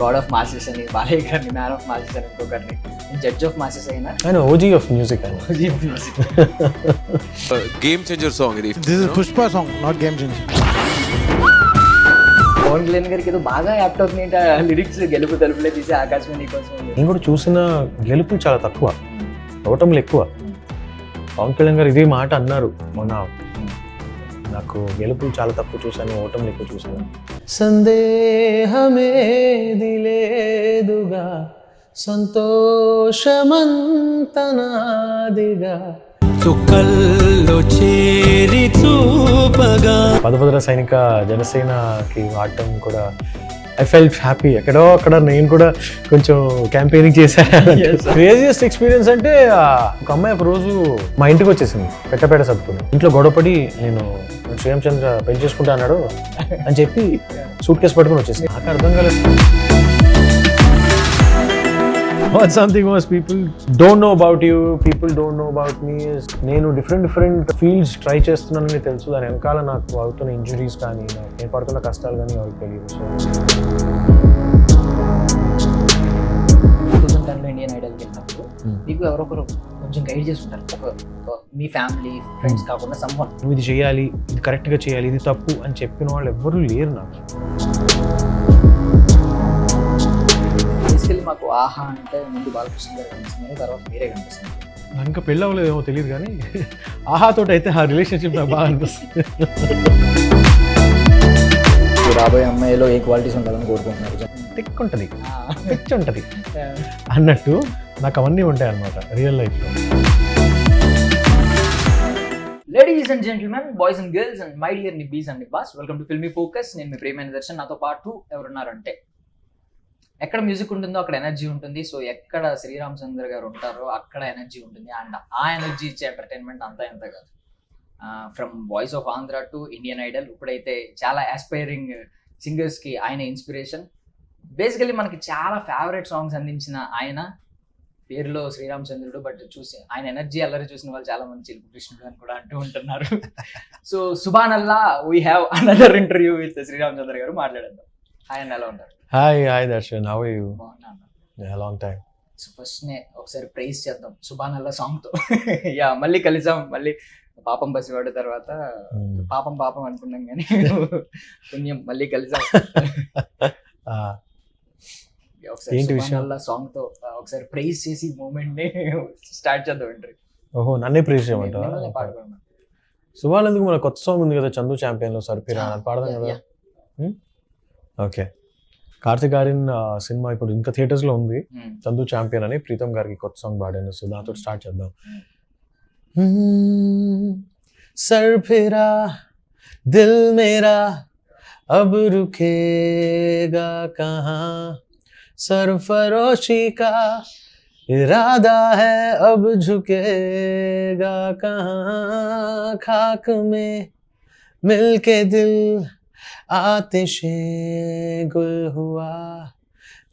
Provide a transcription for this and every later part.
God of masses అని బాలయ్య గారిని, man of masses అని ఇంకొకరిని, జడ్జ్ ఆఫ్ మాసెస్ అయినా ఆయన ఓజీ ఆఫ్ మ్యూజిక్ ఆయన. గేమ్ చేంజర్ సాంగ్ ఇది. This is Pushpa song, not game changer. Pavan Kalyan గారికి ఏదో బాగా యాప్ట్ అవుతుంది లిరిక్స్, గెలుపు తలుపులే తీసి ఆకాశమే నీకోసం. నేను కూడా చూసిన గెలుపులు చాలా తక్కువ, ఓటములు ఎక్కువ. పవన్ కళ్యాణ్ గారు ఇదే మాట అన్నారు మొన్న, నాకు గెలుపులు చాలా తక్కువ చూశాను, ఓటములు ఎక్కువ చూశాను. సందేహమేది లేదుగా సంతోషమంతనాదిగా చుక్కల్లో చేరి చూపగా. పదభద్ర సైనిక జనసేనకి వాడటం కూడా ఐ ఫెల్ట్ హ్యాపీ. ఎక్కడో అక్కడ నేను కూడా కొంచెం క్యాంపెయినింగ్ చేశాను. క్రేజియస్ట్ ఎక్స్పీరియన్స్ అంటే ఒక అమ్మాయి ఒక రోజు మా ఇంటికి వచ్చేసింది పెట్టపేట సర్దుకుని. ఇంట్లో గొడవపడి నేను శ్రీరామచంద్ర పెళ్లి చేసుకుంటా అన్నాడు అని చెప్పి సూట్ కేసు పట్టుకుని వచ్చేసింది. నాకు అర్థం కాలేదు. What something was people don't know about you, people don't know about me is నేను డిఫరెంట్ ఫీల్డ్స్ ట్రై చేస్తున్నానని తెలుసు. దాని వెనకాల నాకు అవుతున్న ఇంజురీస్ కానీ నేను పడుతున్న కష్టాలు కానీ ఎవరికి తెలియదు. సో 2010లో ఇండియన్ ఐడల్కి వెళ్ళినప్పుడు మీకు ఎవరొకరు కొంచెం గైడ్ చేస్తుంటారు, మీ ఫ్యామిలీ ఫ్రెండ్స్ కాకుండా సమ్వన్. నువ్వు ఇది చేయాలి, ఇది కరెక్ట్గా చేయాలి, ఇది తప్పు అని చెప్పిన వాళ్ళు ఎవ్వరూ లేరు నాకు. బేసికలీ మాకు ఆహా అంటే ముందు బాలకృష్ణ గారు కనిపిస్తున్నారు, తర్వాత మీరే కనిపిస్తున్నారు. నాకు ఇంకా పెళ్ళి అవ్వలేదేమో తెలియదు కానీ ఆహాతోటి అయితే ఆ రిలేషన్షిప్ నాకు బాగా అనిపిస్తుంది. రాబోయే అమ్మాయిలో ఏ క్వాలిటీస్ ఉండాలని కోరుకుంటున్నారు? టిక్ ఉంటుంది, పిచ్ ఉంటుంది అన్నట్టు నాకు అవన్నీ ఉంటాయి అన్నమాట రియల్ లైఫ్లో. Ladies and gentlemen, boys and girls and my dear nibbies and nibbas, welcome to Filmy Focus. నేను మీ ప్రియమైన దర్శన్. నాతో పాటు ఎవరున్నారంటే, ఎక్కడ మ్యూజిక్ ఉంటుందో అక్కడ ఎనర్జీ ఉంటుంది. సో ఎక్కడ శ్రీరామచంద్ర గారు ఉంటారో అక్కడ ఎనర్జీ ఉంటుంది. అండ్ ఆ ఎనర్జీ ఇచ్చే ఎంటర్టైన్మెంట్ అంతా ఎంత కాదు. From voice of Andhra to Indian Idol, ఇప్పుడైతే చాలా ఆస్పైరింగ్ సింగర్స్కి ఆయన ఇన్స్పిరేషన్. బేసికలీ మనకి చాలా ఫేవరెట్ సాంగ్స్ అందించిన ఆయన, పేరులో శ్రీరామచంద్రుడు, బట్ చూసి ఆయన ఎనర్జీ అల్లరి చూసిన వాళ్ళు చాలా మంది చిలుపు కృష్ణుడు అని కూడా అంటూ ఉంటున్నారు. So Subhanallah we have another interview with Sreeramachandra గారు. మాట్లాడేద్దాం. ఆయన ఎలా ఉంటారు? Hi Darshan, how are you? బాగున్నాను. Long time. సో ఫస్ట్ ఒకసారి ప్రైజ్ చేద్దాం సుబానల్లా సాంగ్ తో. యా, మళ్ళీ కలిసాం. మళ్ళీ పాపం పసివాడు తర్వాత పాపం అనుకున్నాం కానీ పుణ్యం మళ్ళీ కలిసాం. ఒకసారి సుబానల్లా సాంగ్ తో ఒకసారి ప్రైజ్ చేసి మూమెంట్ ని స్టార్ట్ చేద్దాం ఇంటర్వ్యూ. ఓహో, నన్నే ప్రైజ్ చేయమంటావా? పాడుకోండి. సుబాన్ ఎందుకు, మన కొత్త సాంగ్ ఉంది కదా చందు ఛాంపియన్ లో సర్పిరా, అది పాడదాం కదా. ఓకే, కార్తిక్ గారిన్ సినిమా ఇప్పుడు ఇంకా థియేటర్స్ లో ఉంది, చందు ఛాంపియన్ అని. ప్రీతం గారికి కొత్త సాంగ్ పాడాను, సో దాంతో స్టార్ట్ చేద్దాం. సర్పిరా దిల్ మేరా అబ్ రుకేగా కహా, सरफरोशी का इरादा है अब झुकेगा कहाँ, खाक में मिलके दिल आतिशे गुल हुआ,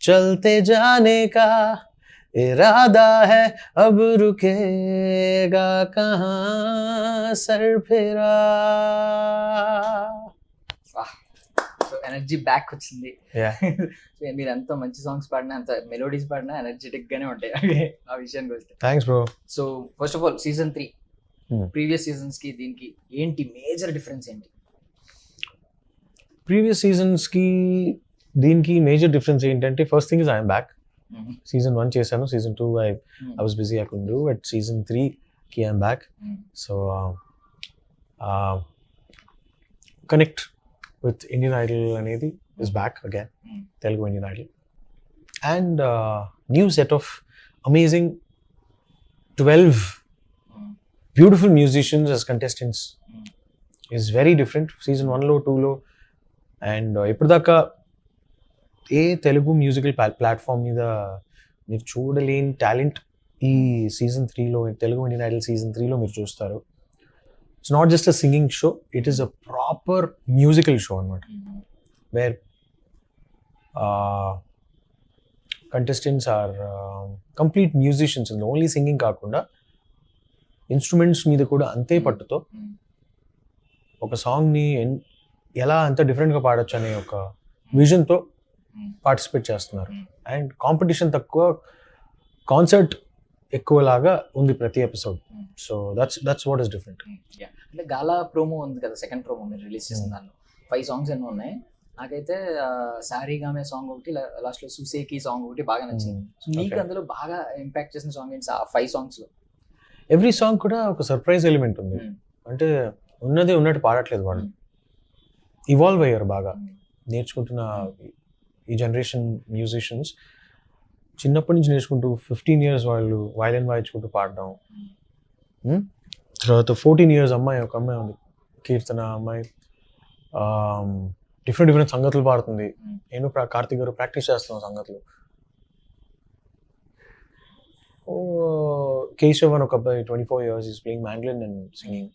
चलते जाने का इरादा है अब रुकेगा कहाँ, सरफिरा. ఎనర్జీ బ్యాక్ వచ్చింది. మీరు ఎంత మంచి సాంగ్స్ పాడినా, అంత మెలోడీస్ పాడినా ఎనర్జెటిక్ గానే ఉంటాయి ఆ విషయానికి వస్తే. Thanks bro. So first of all season 3 previous seasons కి దీనికి ఏంటి మేజర్ డిఫరెన్స్ ఏంటి? ప్రీవియస్ సీజన్స్ కి దీనికి మేజర్ డిఫరెన్స్ ఏంటంటే, first thing is I'm back. Season 1 చేశాను, season 2 I was busy, I couldn't do. But season 3 కి I'm back. So connect with Indian Idol అనేది is back again, Telugu Indian Idol, and new set of amazing 12 beautiful musicians as contestants is very different. Season 1 లో 2 లో and ఇప్పటిదాకా ఏ Telugu musical platform మీద మీరు చూడలేని talent ఈ season 3లో, Telugu Indian Idol season 3లో మీరు చూస్తారు. It's not just a singing show, it is a proper musical show anamata, where contestants are complete musicians, and only singing kaakunda instruments meeda kuda ante pattuto oka song ni ela anta different ga paadachchu ane oka vision tho participate చేస్తున్నారు. Mm. And competition తక్కువ, concert ఎక్కువలాగా ఉంది ప్రతి episode. Mm. So that's what is different. అంటే గాలా promo ఉంది కదా, second promo మీరు release చేసిన దానిలో 5 songs ఎన్నో ఉన్నాయి. నాకైతే సారీగామే సాంగ్ ఒకటి, లాస్ట్ లో సుసేకి సాంగ్ ఒకటి బాగా నచ్చింది. సో మీకు Okay. అందులో బాగా ఇంపాక్ట్ చేసిన సాంగ్ ఏంటి ఆ 5 songs లో? ఎవ్రీ సాంగ్ కూడా ఒక సర్ప్రైజ్ ఎలిమెంట్ ఉంది. Mm. అంటే ఉన్నదే ఉన్నట్టు పాడట్లేదు వాళ్ళు, ఇవాల్వ్ అయ్యారు బాగా. నేర్చుకుంటున్న ఈ జనరేషన్ మ్యూజిషియన్స్ చిన్నప్పటి నుంచి నేర్చుకుంటూ 15 years వాళ్ళు వైలిన్ వాయించుకుంటూ పాడడం. తర్వాత 14 years అమ్మాయి, ఒక అమ్మాయి ఉంది కీర్తన అమ్మాయి, డిఫరెంట్ సంగతులు పాడుతుంది. నేను కార్తీక్ గారు ప్రాక్టీస్ చేస్తున్నాను సంగతులు. కేశవ్ అని ఒక అబ్బాయి 24 years is playing mandolin and singing.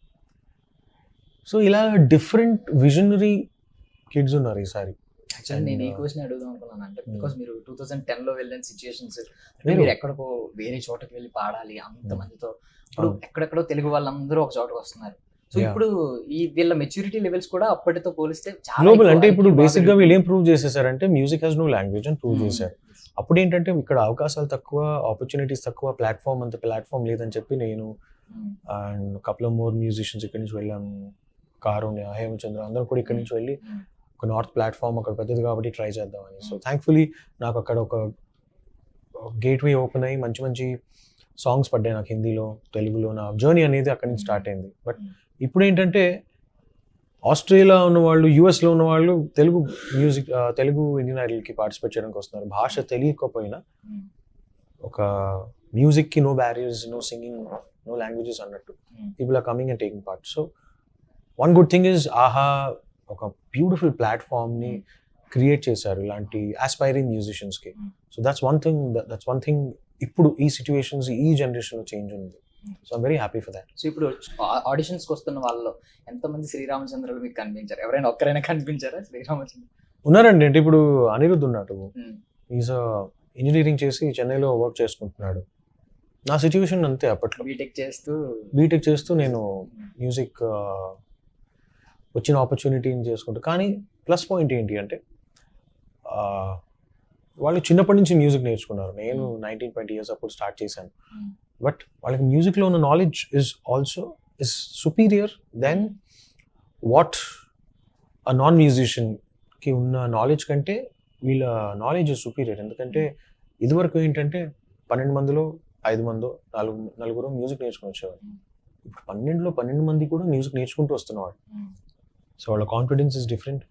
So ఇలా డిఫరెంట్ విజనరీ కిడ్స్ ఉన్నారు ఈసారి. యాక్చువల్లీ నేను ఈ క్వశ్చన్ అడుగుదాం అనుకున్నాను, అంటే బికాస్ మీరు 2010 లో వెళ్ళిన సిచ్యుయేషన్స్, వేరు. మీరు ఎక్కడికో వేరే చోటకి వెళ్ళి పాడాలి అంత మందితో. ఇప్పుడు ఎక్కడెక్కడో తెలుగు వాళ్ళందరూ ఒక చోటకి వస్తున్నారు. So Yeah. ఇప్పుడు ఈ వీళ్ళ మెచ్యూరిటీ లెవెల్స్ కూడా అప్పటితో పోలిస్తే చాలా గ్లోబల్. ఎక్కువ. అంటే ఇప్పుడు IQ బేసిక్ గా బాగా వీళ్ళు ఏం ప్రూవ్ చేసేసారంటే మ్యూజిక్ హ్యాస్ నో లాంగ్వేజ్ అని ప్రూవ్ Hmm. చేశారు. అప్పుడు ఏంటంటే ఇక్కడ అవకాశాలు తక్కువ, ఆపర్చునిటీస్ తక్కువ, ప్లాట్ఫామ్ లేదని చెప్పి నేను Hmm. And couple of more musicians ఇక్కడి నుంచి వెళ్ళాము. కారుణ్య, హేమచంద్ర అందరూ కూడా ఇక్కడి నుంచి వెళ్ళి Hmm. ఒక నార్త్ ప్లాట్ఫామ్ అక్కడ పెద్దది కాబట్టి ట్రై చేద్దామని. సో థ్యాంక్ఫుల్లీ నాకు అక్కడ ఒక గేట్వే ఓపెన్ అయ్యి మంచి మంచి సాంగ్స్ పడ్డాయి నాకు హిందీలో, తెలుగులో. నా జర్నీ అనేది అక్కడి నుంచి స్టార్ట్ అయింది. బట్ ఇప్పుడు ఏంటంటే ఆస్ట్రేలియా ఉన్న వాళ్ళు, యూఎస్లో ఉన్న వాళ్ళు తెలుగు మ్యూజిక్, తెలుగు ఇండియన్ ఐడల్కి పార్టిసిపేట్ చేయడానికి వస్తున్నారు. భాష తెలియకపోయినా Hmm. ఒక మ్యూజిక్కి no barriers, no singing, no languages అన్నట్టు people are coming and taking part. So one good thing is Aha ఒక బ్యూటిఫుల్ ప్లాట్ఫామ్ని క్రియేట్ చేశారు ఇలాంటి ఆస్పైరింగ్ మ్యూజిషియన్స్కి. సో దట్స్ వన్ థింగ్ ఇప్పుడు ఈ సిచ్యువేషన్స్, ఈ జనరేషన్లో చేంజ్ ఉంది. So I'm very happy for that. So ఇప్పుడు ఆడిషన్స్కి వస్తున్న వాళ్ళలో ఎంతమంది శ్రీరామచంద్రులు మీకు కనిపించారు? ఎవరైనా ఒక్కరైనా కనిపించారా శ్రీరామచంద్ర? ఉన్నారండి. అంటే ఇప్పుడు అనిరుద్ధ్ ఉన్నాడు, Hmm. ఈజ్ ఇంజనీరింగ్ చేసి చెన్నైలో వర్క్ చేసుకుంటున్నాడు. నా సిచ్యువేషన్ అంతే. అప్పట్లో బీటెక్ చేస్తూ నేను మ్యూజిక్ వచ్చిన ఆపర్చునిటీని చేసుకుంటా. కానీ ప్లస్ పాయింట్ ఏంటి అంటే వాళ్ళు చిన్నప్పటి నుంచి మ్యూజిక్ నేర్చుకున్నారు. నేను 19-20 years అప్పుడు స్టార్ట్ చేశాను. బట్ వాళ్ళకి మ్యూజిక్లో ఉన్న knowledge is superior then what a non మ్యూజిషియన్కి ఉన్న నాలెడ్జ్ కంటే వీళ్ళ నాలెడ్జ్ ఇస్ సుపీరియర్. ఎందుకంటే ఇదివరకు ఏంటంటే 12 మందిలో 5 మందో 4 మ్యూజిక్ నేర్చుకుని వచ్చేవాళ్ళు. ఇప్పుడు 12 మంది కూడా మ్యూజిక్ నేర్చుకుంటూ వస్తున్నవాడు. సో వాళ్ళ కాన్ఫిడెన్స్ ఇస్ డిఫరెంట్,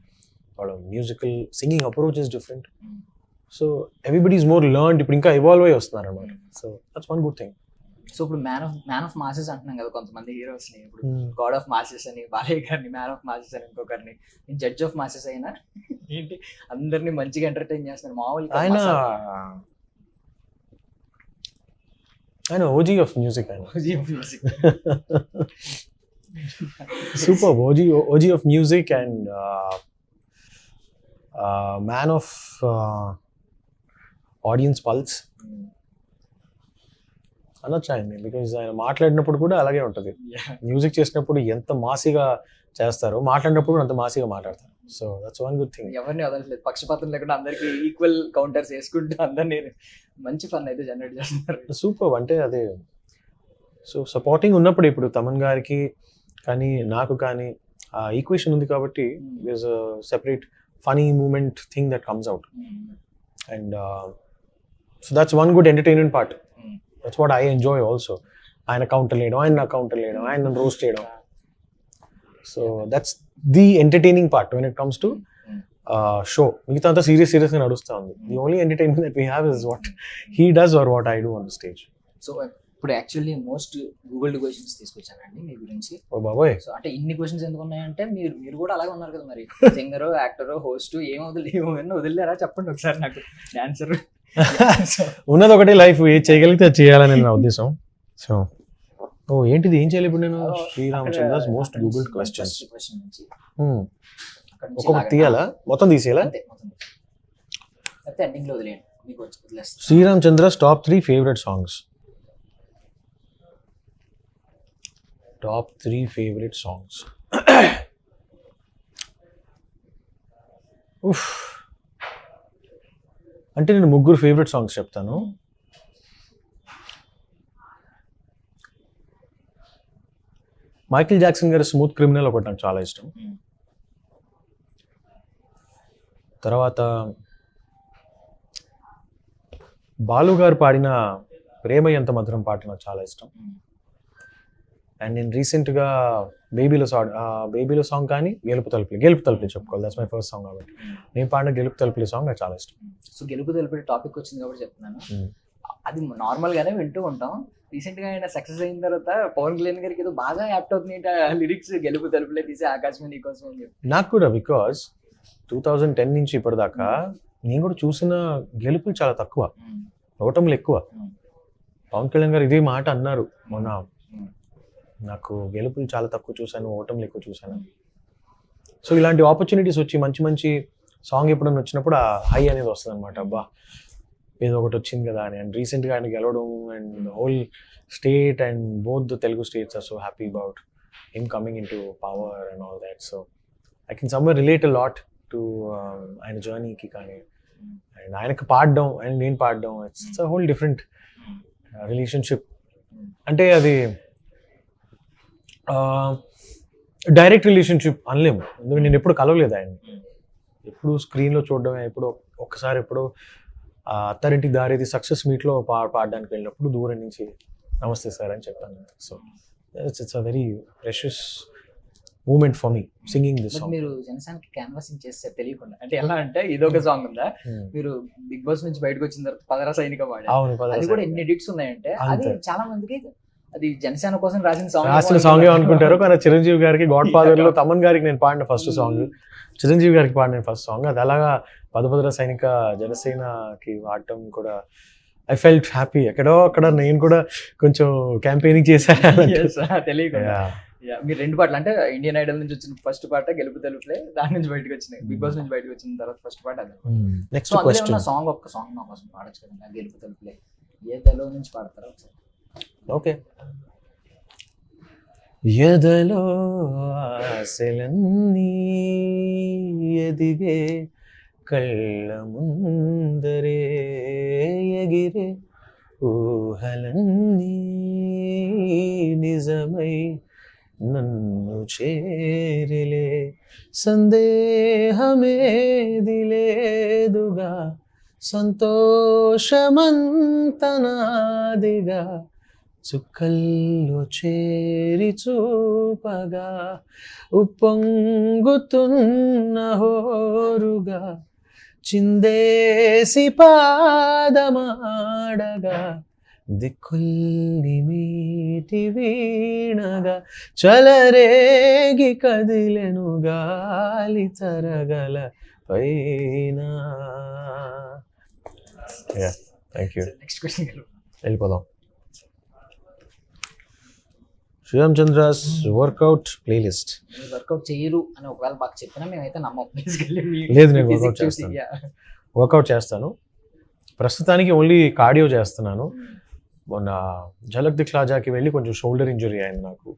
వాళ్ళ musical singing approach is different. So everybody is more learned. ఇప్పుడు ఇంకా ఇవాల్వ్ అయ్యి వస్తున్నారు అనమాట. So that's one good thing. So ఇప్పుడు మ్యాన్ ఆఫ్ మాసెస్ అంటున్నాం కదా కొంతమంది హీరోస్ని. ఇప్పుడు గాడ్ ఆఫ్ మాసెస్ అని బాలయ్య గారిని, మ్యాన్ ఆఫ్ మాసెస్ అని ఇంకొకరిని, జడ్జ్ ఆఫ్ మాసెస్ అయినా ఏంటి అందరినీ మంచిగా ఎంటర్టైన్ చేస్తున్నారు. మామూలుగా ఆయన ఓజీ ఆఫ్ మ్యూజిక్. ఆయన music super OG of music and man of audience pulse అనొచ్చు ఆయన్ని. బికాజ్ ఆయన మాట్లాడినప్పుడు కూడా అలాగే ఉంటుంది. మ్యూజిక్ చేసినప్పుడు ఎంత మాసిగా చేస్తారో, మాట్లాడినప్పుడు కూడా అంత మాసిగా మాట్లాడతారు. So that's one good thing. ఎవరిని వదలట్లేదు, పక్షపాతం లేకుండా అందరికి ఈక్వల్ కౌంటర్స్ వేసుకుంటూ అందరినీ మంచి ఫన్ అయితే జనరేట్ చేస్తున్నారు. సూపర్. అంటే అదే సో సపోర్టింగ్ ఉన్నప్పుడు ఇప్పుడు తమన్ గారికి కానీ నాకు కానీ ఆ ఈక్వేషన్ ఉంది కాబట్టి there's a separate funny moment thing that comes out. And so that's one good entertainment part. That's what I enjoy also. ఆయన కౌంటర్ లేయడం, ఆయన నా కౌంటర్ లేయడం, ఆయన రోస్ట్ చేయడం. So that's the entertaining part when it comes to show. మిగతా అంతా సీరియస్గా నడుస్తూ ఉంది. The only entertainment that we have is what he does or what I do on the stage. So ఇప్పుడు యాక్చువల్లీ మోస్ట్ గూగుల్డ్ క్వశ్చన్స్ తీసుకొచ్చానండి మీ గురించి. ఓ బాబోయ్. సో అంటే ఇన్ని క్వశ్చన్స్ ఎందుకు ఉన్నాయంటే మీరు కూడా అలాగే ఉన్నారు కదా మరి, సింగర్, యాక్టర్, హోస్ట్, ఏమన్నా వదిలేరా చెప్పండి ఒకసారి నాకు డాన్సర్. ఉన్నది ఒకటే లైఫ్, ఏది చేయగలిగితే అది చేయాలని నా ఉద్దేశం. సో ఏంటిది, ఏం చేయాలి ఇప్పుడు నేను? శ్రీరామచంద్రస్ మోస్ట్ గూగుల్డ్ క్వశ్చన్స్. ఒక్కొక్కటి తీయాలా, మొత్తం తీసేయాలా? అయితే ఎండింగ్ లో వదిలేయండి, మీకు వదిలేస్తాను. Sreeramachandra's top 3 favourite songs. Top 3 favorite songs. Oof. అంటే నేను 3 ఫేవరెట్ సాంగ్స్ చెప్తాను. మైకేల్ జాక్సన్ గారి స్మూత్ క్రిమినల్ ఒకటి నాకు చాలా ఇష్టం. తర్వాత బాలు గారు పాడిన ప్రేమ ఎంత మధురం పాట నాకు చాలా ఇష్టం. అండ్ నేను రీసెంట్గా బేబీలో సాంగ్ కానీ గెలుపు తలుపులు చెప్పుకోవాలి. దట్స్ మై ఫస్ట్ సాంగ్ కాబట్టి నేను పాడిన గెలుపు తలుపులు సాంగ్ నాకు చాలా ఇష్టం. సో గెలుపు తలుపులు టాపిక్ వచ్చింది కాబట్టి చెప్తున్నాను. అది నార్మల్గానే వింటూ ఉంటాం. రీసెంట్గా ఆయన సక్సెస్ అయిన తర్వాత పవన్ కళ్యాణ్ గారికి ఏదో బాగా యాప్ట్ అవుతుంది లిరిక్స్, గెలుపు తలుపులే తీసి ఆకాశమే నీకోసం అని చెప్పి. నాకు కూడా బికాజ్ 2010 నుంచి ఇప్పటిదాకా నేను కూడా చూసిన గెలుపులు చాలా తక్కువ, ఓటములు ఎక్కువ. పవన్ కళ్యాణ్ గారు ఇదే మాట అన్నారు మొన్న, నాకు గెలుపులు చాలా తక్కువ చూశాను, ఓటములు ఎక్కువ చూశాను. సో ఇలాంటి ఆపర్చునిటీస్ వచ్చి మంచి మంచి సాంగ్ ఎప్పుడైనా వచ్చినప్పుడు ఆ హై అనేది వస్తుంది అనమాట. అబ్బా ఏదో ఒకటి వచ్చింది కదా అని. అండ్ రీసెంట్గా ఆయన గెలవడం and whole state and both the Telugu states are so happy about him coming in to power and all that. So I can somewhere relate a lot to ఆయన జర్నీకి కానీ, అండ్ ఆయనకు పాడడం అండ్ నేను పాడడం, it's a whole different relationship. అంటే అది direct relationship అనలేము, ఎందుకంటే నేను ఎప్పుడు కలవలేదు ఆయన్ని. ఎప్పుడు స్క్రీన్లో చూడడమే. ఎప్పుడు ఒక్కసారి ఎప్పుడు అత్తారింటికి దారేది సక్సెస్ మీట్లో పాడడానికి వెళ్ళినప్పుడు దూరం నుంచి నమస్తే సార్ అని చెప్పాను. So it's a very precious moment for me singing this song. మీరు జనసేనకి క్యాన్వాసింగ్ చేస్తే తెలియకుండా, అంటే ఎలా అంటే ఇదొక సాంగ్ ఉందా, మీరు బిగ్ బాస్ నుంచి బయటకు వచ్చిన తర్వాత పదరా సైనిక పాడారు. అది కూడా ఎన్ని ఎడిట్స్ ఉన్నాయంటే అది చాలా మందికి అది జనసేన కోసం రాసిన సాంగ్ అనుకుంటారు. కానీ చిరంజీవి గారికి గాడ్ ఫాదర్ లో తమన్ గారికి నేను పాడిన ఫస్ట్ సాంగ్, చిరంజీవి గారికి పాడిన ఫస్ట్ సాంగ్. అది అలాగా పదభద్ర సైనిక జనసేనకి వాడటం కూడా ఐ ఫెల్ట్ హ్యాపీ. ఎక్కడో అక్కడ నేను కూడా కొంచెం క్యాంపెయినింగ్ చేశాను తెలియకుండా. మీరు 2 పాటలు అంటే ఇండియన్ ఐడల్ నుంచి వచ్చిన ఫస్ట్ పాట గెలుపు తలుపులే, దాని నుంచి బయటకు వచ్చినాయి. బిగ్ బాస్ నుంచి బయటకు వచ్చిన తర్వాత ఫస్ట్ పాట అది. నెక్స్ట్ క్వశ్చన్ సాంగ్, ఒక్క సాంగ్ నా కోసం పాడచ్చు కదా, గెలుపు తలుపులే. ఏ తెలో నుంచి పాడతారా ఒకసారి? ఓకే. ఎదలో ఆశలన్నీ ఎదిగే కళ్ళ ముందరే ఎగిరే ఊహలన్నీ నిజమై నన్ను చేరిలే సందేహమేది లేదుగా సంతోషమంతనాదిగా చుక్కల్లో చేరి చూపగా ఉప్పొంగుతున్న హోరుగా చిందేసి పాదమాడగా దిక్కుల్ని మీటి వీణగా చలరేగి కదిలెను గాలి తరగల పైన. Thank you. నెక్స్ట్ క్వశ్చన్ వెళ్ళిపోదాం. Sreeram Chandra's workout playlist. Workout చేయరు అని ఒకవేళ బాగా చెప్పినా మేమైతే నమ్మం. లేదు, నేను వర్కౌట్ చేస్తాను. ప్రస్తుతానికి ఓన్లీ కార్డియో చేస్తున్నాను. మొన్న ఝలక్ దిఖ్లాజాకి వెళ్ళి కొంచెం షోల్డర్ ఇంజురీ అయింది నాకు.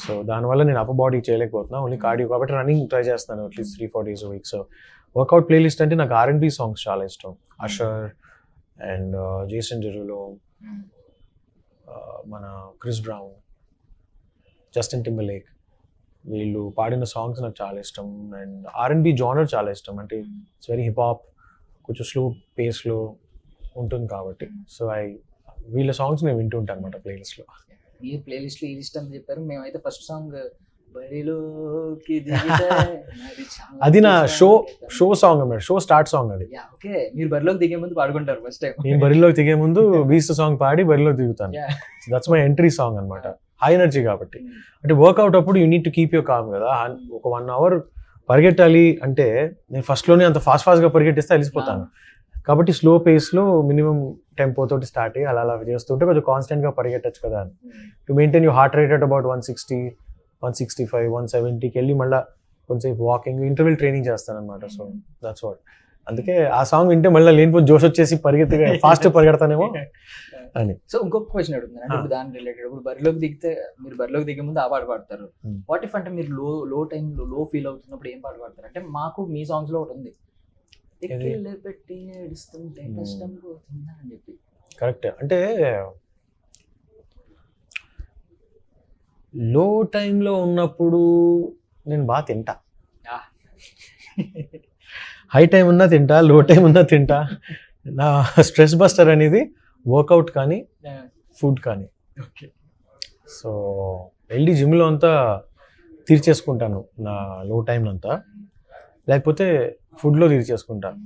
సో దానివల్ల నేను అప్పర్ బాడీ చేయలేకపోతున్నా, ఓన్లీ కార్డియో. కాబట్టి రన్నింగ్ ట్రై చేస్తాను at least 3-4 days a week. So workout playlist అంటే నాకు R&B సాంగ్స్ చాలా ఇష్టం. అషర్ అండ్ జేసన్ డెరులో, మన క్రిస్ బ్రౌన్, జస్టిన్ టింబర్లేక్, వీళ్ళు పాడిన సాంగ్స్ నాకు చాలా ఇష్టం. అండ్ R&B జానర్ చాలా ఇష్టం. అంటే ఇట్స్ వెరీ హిప్ హాప్, కొంచెం స్లో పేస్లో ఉంటుంది కాబట్టి. సో వీళ్ళ సాంగ్స్ నేను వింటూ ఉంటాను అనమాట ప్లేలిస్ట్లో. మీరు ప్లేలిస్ట్లో ఈ లిస్ట్ అని చెప్పారు, మేమైతే ఫస్ట్ సాంగ్ అది నా షో సాంగ్ అన్నమాట, షో స్టార్ట్ సాంగ్ అది. ఓకే, మీరు బరిలోకి దిగే ముందు పాడుకుంటారు ఫస్ట్ టైం. నేను బరిలోకి దిగే ముందు బీస్ట్ సాంగ్ పాడి బరిలోకి దిగుతాను. దట్స్ మై ఎంట్రీ సాంగ్ అనమాట. హై ఎనర్జీ కాబట్టి. అంటే వర్కౌట్ అప్పుడు you need to keep your calm కదా. ఒక 1 hour పరిగెట్టాలి అంటే నేను ఫస్ట్లోనే అంత ఫాస్ట్గా పరిగెట్టిస్తే అలిసిపోతాను. కాబట్టి స్లో పేస్లో మినిమం టెంపో తోటి స్టార్ట్ అయ్యి అలా చేస్తుంటే కొంచెం కాన్స్టెంట్గా పరిగెట్టచ్చు కదా అని. To maintain you heart rate at about 160, 165, 170కి వెళ్ళి మళ్ళీ కొంచెం వాకింగ్ ఇంటర్వెల్ ట్రైనింగ్ చేస్తాను అనమాట. So that's what. అందుకే ఆ సాంగ్ వింటే మళ్ళీ లేనిపోతే జోష్ వచ్చేసి ఫాస్ట్ పరిగెడతానేమో అని. సో ఇంకొక క్వశ్చన్ అడుగుతున్నాను, అంటే ఇప్పుడు దాని రిలేటెడ్. ఇప్పుడు మీరు బరిలోకి దిగే ముందు ఆ పాట పాడతారు. వాట్ ఇఫ్ అంటే మీరు లో టైంలో లో ఫీల్ అవుతున్నప్పుడు ఏం పాట పాడతారు? అంటే మాకు మీ సాంగ్స్ లో ఒకటి ఉంది, ఎక్కిళ్ళు పెట్టి ఏడుస్తుంటే కష్టం పోతుందా అని చెప్పి. కరెక్ట్. అంటే లో టైంలో ఉన్నప్పుడు నేను బాగా తింటా. హై టైం ఉన్నా తింటా, లో టైం ఉన్నా తింటా. నా స్ట్రెస్ బస్టర్ అనేది వర్కౌట్ కానీ ఫుడ్ కానీ. ఓకే. సో వెళ్ళి జిమ్లో అంతా తీర్చేసుకుంటాను నా లో టైం అంతా, లేకపోతే ఫుడ్లో తీర్చేసుకుంటాను.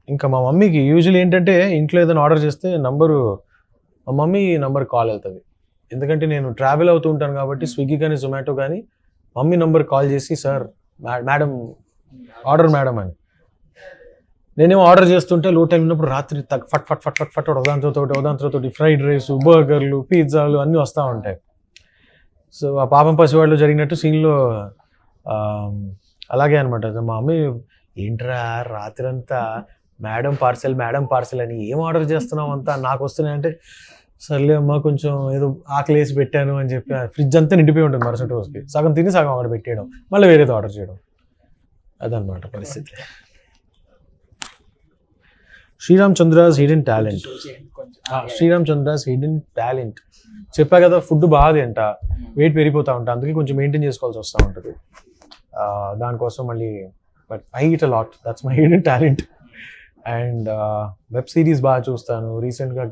ఇంకా మా మమ్మీకి యూజువల్ ఏంటంటే ఇంట్లో ఏదైనా ఆర్డర్ చేస్తే మా మమ్మీ నంబర్ కాల్ వెళ్తుంది. ఎందుకంటే నేను ట్రావెల్ అవుతూ ఉంటాను కాబట్టి స్విగ్గీ కానీ జొమాటో కానీ మమ్మీ నంబర్ కాల్ చేసి సార్ మేడం ఆర్డర్ మేడం అని. నేనేమో ఆర్డర్ చేస్తుంటే లో టైం ఉన్నప్పుడు రాత్రి ఫట్ ఫట్ ఫట్ ఫట్ ఫట్ ఉదాంతరతోటి ఫ్రైడ్ రైస్, బర్గర్లు, పిజ్జాలు అన్నీ వస్తూ ఉంటాయి. సో ఆ పాపం పసివాళ్ళు జరిగినట్టు సీన్లో అలాగే అనమాట. మా మమ్మీ ఏంట్రా రాత్రి అంతా మేడం పార్సెల్ అని ఏం ఆర్డర్ చేస్తున్నావు అంతా నాకు వస్తున్నాయి అంటే, సర్లే అమ్మ కొంచెం ఏదో ఆకలి వేసి పెట్టాను అని చెప్పి ఫ్రిడ్జ్ అంతా నిండిపోయి ఉంటుంది మరుసటి రోజుకి. సగం తిని సగం అక్కడ పెట్టేయడం, మళ్ళీ వేరేది ఆర్డర్ చేయడం. అదనమాట పరిస్థితి. Sreeram Chandra's hidden talent. Sreeram Chandra's hidden talent చెప్పా కదా, ఫుడ్ బాగా తింటా, వెయిట్ పెరిగిపోతూ ఉంటా, అందుకే కొంచెం మెయింటైన్ చేసుకోవాల్సి వస్తూ ఉంటుంది. దానికోసం మళ్ళీ but I eat a lot, that's my hidden talent. And web series బాగా చూస్తాను. రీసెంట్గా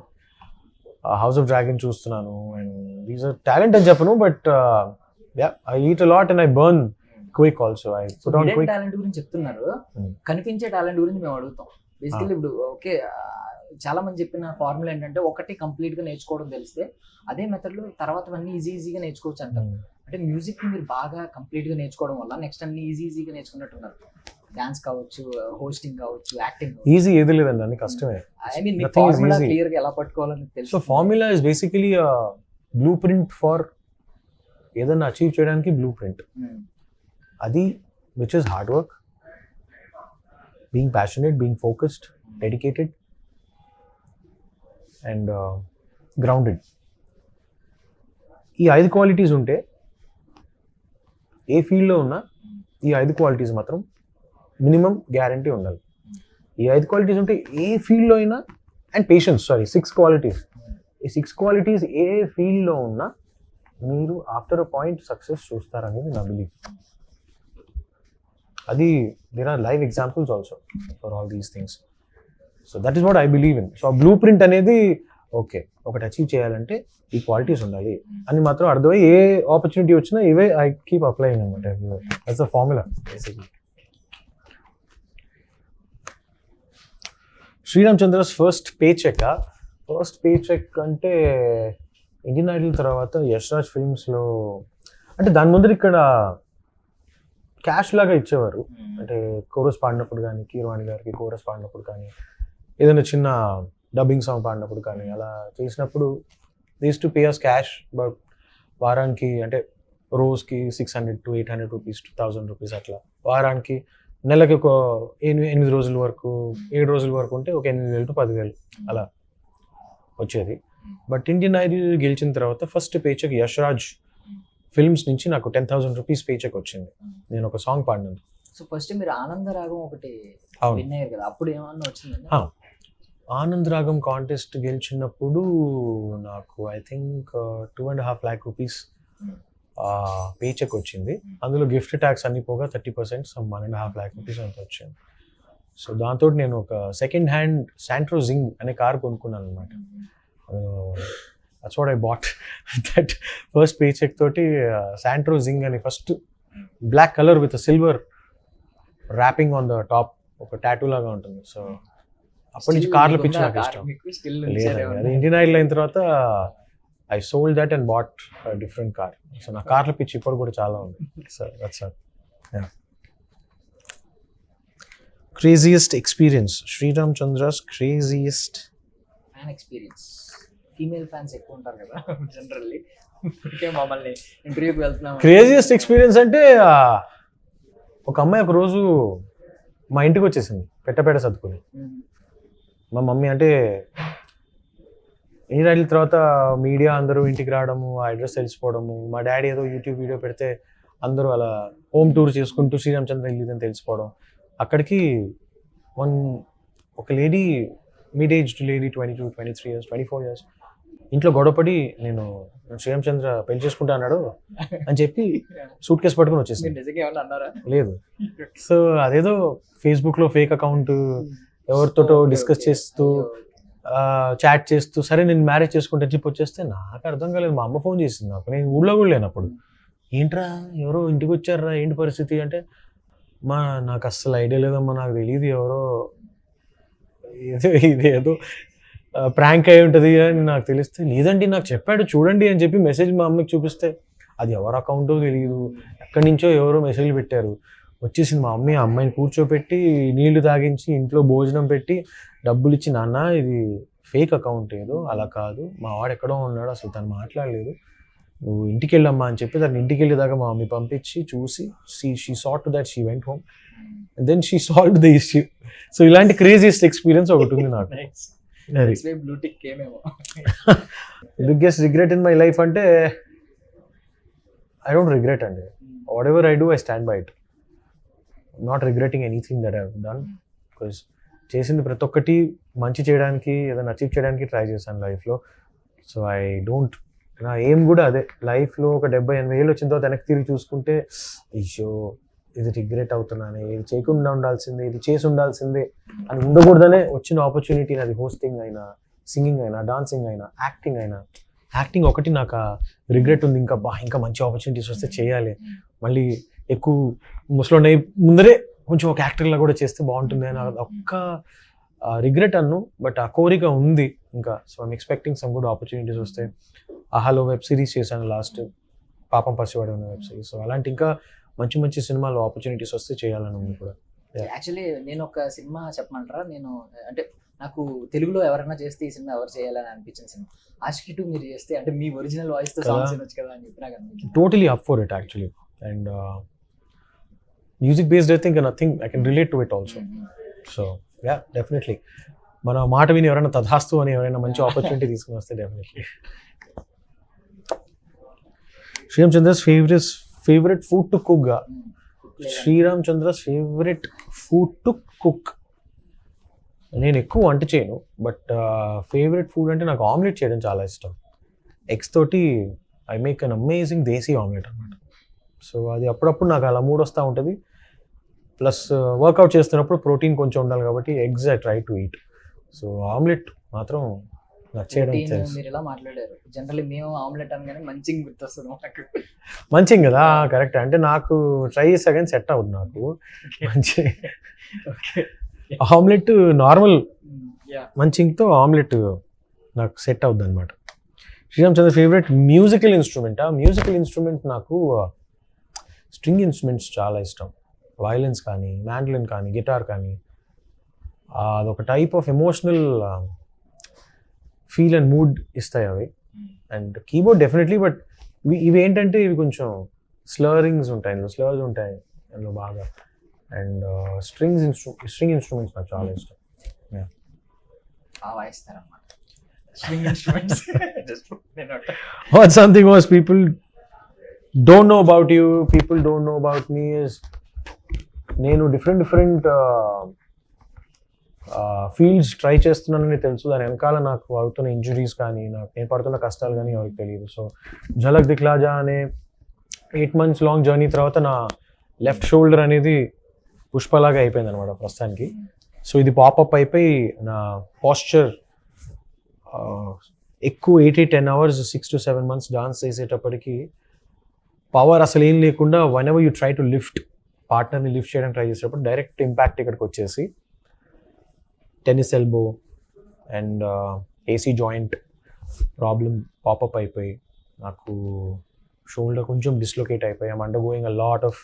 హౌస్ ఆఫ్ డ్రాగన్ చూస్తున్నాను. అండ్ దీస్ ఆర్ టాలెంట్ అని చెప్పను, but I eat a lot and I burn quick also. I put on quick. Talent గురించి చెప్తున్నారు, కనిపించే talent గురించి మేము అడుగుతాం. బేసికల్లీ ఇప్పుడు ఓకే, చాలా మంది చెప్పిన ఫార్ములా ఏంటంటే ఒకటి కంప్లీట్ గా నేర్చుకోవడం తెలిస్తే అదే మెథడ్ లో తర్వాత అన్ని ఈజీగా నేర్చుకోవచ్చు అంటారు. అంటే మ్యూజిక్ మీరు బాగా కంప్లీట్ గా నేర్చుకోవడం వల్ల నెక్స్ట్ అన్ని ఈజీగా నేర్చుకున్నట్టున్నారు. డాన్స్ కావచ్చు, హోస్టింగ్ కావచ్చు, యాక్టింగ్. ఈజీ ఏది లేదండి, అన్ని కష్టమే. I mean me formula clear గా ఎలా పట్టుకోవాలని తెలుసు. So formula is basically blue print for ఏదైనా అచీవ్ చేయడానికి. బ్లూ ప్రింట్ అది which is hard work, being passionate, being focused, dedicated and grounded. ఈ 5 క్వాలిటీస్ ఉంటే ఏ ఫీల్డ్లో ఉన్నా ఈ 5 క్వాలిటీస్ మాత్రం మినిమం గ్యారంటీ ఉండాలి. ఈ 5 క్వాలిటీస్ ఉంటే ఏ ఫీల్డ్లో అయినా, అండ్ పేషెన్స్, 6 క్వాలిటీస్. ఈ 6 క్వాలిటీస్ ఏ ఫీల్డ్లో ఉన్నా మీరు ఆఫ్టర్ అ పాయింట్ సక్సెస్ చూస్తారనేది నా బిలీఫ్. అది there are live examples also for all these things. So that is what I believe in. So ఆ బ్లూ ప్రింట్ అనేది ఓకే, ఒకటి అచీవ్ చేయాలంటే ఈ క్వాలిటీస్ ఉండాలి అని మాత్రం అర్థమై ఏ ఆపర్చునిటీ వచ్చినా ఇవే ఐ కీప్ అప్లైయింగ్ అనమాట. That's a formula basically. Sreeram Chandra's first paycheck అంటే ఇండియన్ ఐడల్ తర్వాత యష్ రాజ్ ఫిల్మ్స్లో, అంటే దాని ముందర ఇక్కడ క్యాష్ లాగా ఇచ్చేవారు. అంటే కోరస్ పాడినప్పుడు కానీ, కీరవాణి గారికి కోరస్ పాడినప్పుడు కానీ, ఏదైనా చిన్న డబ్బింగ్ సాంగ్ పాడినప్పుడు కానీ అలా చేసినప్పుడు this to pay us cash. But వారానికి అంటే రోజుకి 600 to 800 రూపీస్ to 1000 రూపీస్ అట్లా, వారానికి నెలకి ఒక 8 రోజుల వరకు 7 రోజుల వరకు ఉంటే ఒక 8,000 to 10,000 అలా వచ్చేది. బట్ ఇండియన్ ఐడల్ గెలిచిన తర్వాత first paycheck Yash Raj films నుంచి నాకు 10,000 రూపీస్ పే చెక్ వచ్చింది, నేను ఒక సాంగ్ పాడినాను. సో ఫస్ట్ మీరు ఆనందరాగం ఒకటి విన్ అయ్యారు కదా, అప్పుడు ఏమన్నా వచ్చిందండి? ఆనందరాగం కాంటెస్ట్ గెలిచినప్పుడు నాకు I think 2.5 lakh rupees paycheck వచ్చింది. అందులో గిఫ్ట్ ట్యాక్స్ అన్ని పోగా 30%, 1.5 lakh రూపీస్ అంత వచ్చింది. సో దాంతో నేను ఒక సెకండ్ హ్యాండ్ శాంట్రో జింగ్ అనే కార్ కొనుక్కున్నాను అనమాట. That's what I bought that first paycheck తోటి. శాంట్రో జింగ్ అని first black colour with silver wrapping on the top, ఒక టాటూ లాగా ఉంటుంది. సో అప్పటి నుంచి కార్ల పిచ్చి నాకు ఇష్టం. అది ఇండియన్ ఐడల్ అయిన తర్వాత I sold that and bought different car. So నా కార్ల పిచ్చి ఇప్పుడు కూడా చాలా ఉంది. So that's craziest experience. Sreeram Chandra's craziest fan experience. Female fans ఎక్కువ ఉంటారు కదా జనరల్లీ, మమ్మల్ని ఇంటర్వ్యూకి వెళ్తున్నాం. క్రేజియస్ట్ ఎక్స్పీరియన్స్ అంటే ఒక అమ్మాయి ఒక రోజు మా ఇంటికి వచ్చేసింది పెట్టపేట సర్దుకుని. మా మమ్మీ అంటే ఇండియన్ ఐడల్ తర్వాత మీడియా అందరూ ఇంటికి రావడము, ఆ అడ్రస్ తెలిసిపోవడము, మా డాడీ ఏదో యూట్యూబ్ వీడియో పెడితే అందరూ అలా హోమ్ టూర్ చేసుకుంటూ శ్రీరామ్ చంద్ర ఇల్లు అని తెలిసిపోవడం. అక్కడికి ఒక lady mid age lady 22, 23 years, 24 years ఇంట్లో గొడవపడి నేను శ్రీరామచంద్ర పెళ్లి చేసుకుంటా అన్నాడు అని చెప్పి సూట్ కేసు పట్టుకుని వచ్చేసింది. నిజంగా ఏమన్నా అన్నారా? లేదు. సో అదేదో ఫేస్బుక్లో ఫేక్ అకౌంట్ ఎవరితోటో డిస్కస్ చేస్తూ చాట్ చేస్తూ సరే నేను మ్యారేజ్ చేసుకుంటే చెప్పి వచ్చేస్తే నాకు అర్థం కాలేదు. మా అమ్మ ఫోన్ చేసింది నాకు, నేను ఊళ్ళో కూడా లేనప్పుడు. ఏంట్రా ఎవరో ఇంటికి వచ్చారా ఏంటి పరిస్థితి అంటే, నాకు అస్సలు ఐడియా లేదమ్మా, నాకు తెలియదు ఎవరో ఇదేదో ప్రాంక్ అయి ఉంటుంది అని నాకు తెలిస్తే, లేదండి నాకు చెప్పాడు చూడండి అని చెప్పి మెసేజ్ మా అమ్మకి చూపిస్తే అది ఎవరు అకౌంటో తెలియదు, ఎక్కడి నుంచో ఎవరో మెసేజ్లు పెట్టారు. వచ్చేసింది మా అమ్మాయి, ఆ అమ్మాయిని కూర్చోపెట్టి నీళ్లు తాగించి ఇంట్లో భోజనం పెట్టి డబ్బులు ఇచ్చి, నాన్న ఇది ఫేక్ అకౌంట్ ఏదో, అలా కాదు మా వాడు ఎక్కడో ఉన్నాడు, అసలు తను మాట్లాడలేదు, నువ్వు ఇంటికి వెళ్ళమ్మా అని చెప్పి దాన్ని ఇంటికి వెళ్ళేదాకా మా మమ్మీ పంపించి చూసి she sat that she went home and then she solve the issue. So ఇలాంటి క్రేజియస్ట్ ఎక్స్పీరియన్స్ ఒకటి ఉంది నాకు. Biggest regret in my life అంటే ఐ డోంట్ రిగ్రెట్ అండి. Whatever I do I stand by it, not regretting anything that I have done. Because చేసింది ప్రతి ఒక్కటి మంచి చేయడానికి, ఏదైనా అచీవ్ చేయడానికి ట్రై చేశాను లైఫ్లో. సో ఐ డోంట్, నా ఏం కూడా అదే, లైఫ్లో ఒక 70-80 ఏళ్ళు వచ్చిన తర్వాత వెనక్కి తిరిగి చూసుకుంటే అయ్యో ఇది రిగ్రెట్ అవుతున్నాను, ఇది చేయకుండా ఉండాల్సిందే, ఇది చేసి ఉండాల్సిందే అని ఉండకూడదనే వచ్చిన ఆపర్చునిటీ. అది హోస్టింగ్ అయినా, సింగింగ్ అయినా, డాన్సింగ్ అయినా, యాక్టింగ్ అయినా. యాక్టింగ్ ఒకటి నాకు రిగ్రెట్ ఉంది, ఇంకా మంచి ఆపర్చునిటీస్ వస్తే చేయాలి, మళ్ళీ ఎక్కువ ముసలోనే ముందరే కొంచెం ఒక యాక్టర్లా కూడా చేస్తే బాగుంటుంది అని ఒక్క రిగ్రెట్ అన్ను. బట్ ఆ కోరిక ఉంది ఇంకా. So I'm expecting some good opportunities వస్తే. ఆహాలో వెబ్ సిరీస్ చేశాను లాస్ట్, పాపం పసివాడు అనే వెబ్ సిరీస్. సో అలాంటి ఇంకా మంచి మంచి సినిమాలో ఆపర్చునిటీస్ వస్తే చేయాలని ఉంది కూడా. యాక్చువల్లీ నేను ఒక సినిమా చెప్పమంటారా, నేను అంటే నాకు తెలుగులో ఎవరైనా చేస్తే ఈ సినిమా ఎవరు చేయాలని అనిపించిన సినిమా ఆషికి 2 మీరు చేస్తే, అంటే మీ ఒరిజినల్ వాయిస్ తో సాంగ్స్ వినొచ్చు కదా అని చెప్పి నాకు అనిపించింది. Totally up for it actually. And music based అయితే ఇంకా nothing I can relate to it also. So yeah definitely మన మాట విని ఎవరైనా తథాస్తు అని ఎవరైనా మంచి ఆపర్చునిటీ తీసుకుని వస్తే definitely. Sreeramachandra's favourite food to cook గా, Sreeramachandra's favourite food to cook. నేను ఎక్కువ వంట చేయను, బట్ ఫేవరెట్ ఫుడ్ అంటే నాకు ఆమ్లెట్ చేయడం చాలా ఇష్టం. ఎగ్స్ తోటి I make an amazing desi omelette అనమాట. సో అది అప్పుడప్పుడు నాకు అలా మూడ్ వస్తూ ఉంటుంది. ప్లస్ వర్కౌట్ చేస్తున్నప్పుడు ప్రోటీన్ కొంచెం ఉండాలి కాబట్టి eggs I try to eat. So omelette మాత్రం నచ్చేయడం తెలుసు. మీరు ఇలా మాట్లాడారు, జనరల్లీ మేము ఆమ్లెట్ అనగానే మంచిగా గుర్తొస్తుంది నాకు. మంచిగా కదా, కరెక్ట్. అంటే నాకు ట్రై చేసా కానీ సెట్ అవుతుంది నాకు మంచి ఆమ్లెట్. నార్మల్ మంచితో ఆమ్లెట్ నాకు సెట్ అవుద్ది అనమాట. శ్రీరామచంద్ర ఫేవరెట్ మ్యూజికల్ ఇన్స్ట్రుమెంట్ నాకు స్ట్రింగ్ ఇన్స్ట్రుమెంట్స్ చాలా ఇష్టం. వయలిన్స్ కానీ, మ్యాండలిన్ కానీ, గిటార్ కానీ. అదొక type of emotional feel and mood ఇస్తాయి అవి. అండ్ కీబోర్డ్ డెఫినెట్లీ, బట్ ఇవి ఏంటంటే ఇవి కొంచెం స్లర్స్ ఉంటాయి అందులో బాగా. అండ్ స్ట్రింగ్ ఇన్స్ట్రుమెంట్స్ నాకు చాలా ఇష్టం. What something was people don't know about you, people don't know about me is నేను డిఫరెంట్ ఫీల్డ్స్ ట్రై చేస్తున్నానని తెలుసు. దాని వెనకాల నాకు అవుతున్న ఇంజురీస్ కానీ, నేను పడుతున్న కష్టాలు కానీ ఎవరికి తెలియదు. సో ఝలక్ దిఖ్లాజా అనే 8 months లాంగ్ జర్నీ తర్వాత నా లెఫ్ట్ షోల్డర్ అనేది పుష్పలాగా అయిపోయింది అనమాట ప్రస్తుతానికి. సో ఇది పాపప్ అయిపోయి నా పాస్చర్ ఎక్కువ 8-10 hours 6 to 7 months డాన్స్ చేసేటప్పటికి పవర్ అసలు ఏం లేకుండా whenever you try to lift, పార్ట్నర్ని లిఫ్ట్ చేయడానికి ట్రై చేసేటప్పుడు డైరెక్ట్ ఇంపాక్ట్ ఇక్కడికి వచ్చేసి tennis elbow and AC joint problem pop up అయిపోయి నాకు షోల్డర్ కొంచెం డిస్లొకేట్ అయిపోయి I'm undergoing a lot of